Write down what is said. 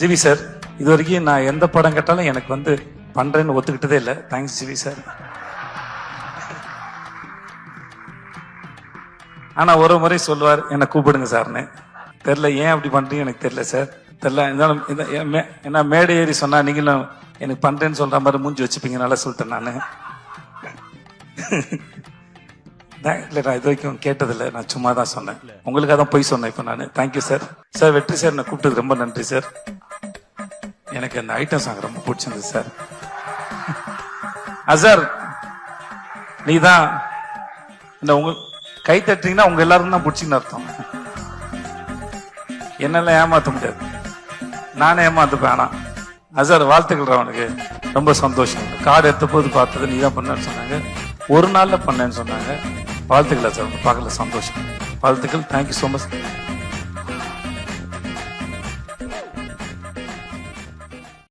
GV sir, இது வரைக்கும் நான் எந்த படம் கேட்டாலும் எனக்கு வந்து பண்றேன்னு ஒத்துக்கிட்டதே இல்லை. Thanks GV sir. ஆனா ஒரு முறை சொல்லுவார், என்னை கூப்பிடுங்க சார்னு. தெரியல ஏன் அப்படி பண்றீங்க எனக்கு தெரியல சார். தெரியல என்ன மேடை ஏறி சொன்னா நீங்களும் எனக்கு பண்றேன்னு சொல்ற மாதிரி மூஞ்சி வச்சுப்பீங்க, நல்லா சொல்லிட்டேன் நானு. இல்லை, நான் இது வரைக்கும் கேட்டதில்லை, நான் சும்மா தான் சொன்னேன். உங்களுக்காக தான் போய் சொன்னேன் இப்போ நான். Thank you sir. சார் வெற்றி சார், என்னை கூப்பிட்டது ரொம்ப நன்றி சார். எனக்கு அந்த ஐட்டம் சாங் ரொம்ப பிடிச்சிருந்தது சார். சார் நீ தான் இந்த உங்க கை தட்டுறீங்கன்னா உங்க எல்லாரும் தான் பிடிச்சின்னு அர்த்தம். என்னெல்லாம் ஏமாத்த முடியாது, நானே ஏமாத்துப்பேன். ஆனா சார் வாழ்த்துக்கள், அவனுக்கு ரொம்ப சந்தோஷம். கார்டு எடுத்த போது பார்த்தது நீ தான் பண்ணேன்னு சொன்னாங்க, ஒரு நாள்ல பண்ணேன்னு சொன்னாங்க. வாழ்த்துக்கள் சார், பார்க்கல சந்தோஷம். வாழ்த்துக்கள். Thank you so much.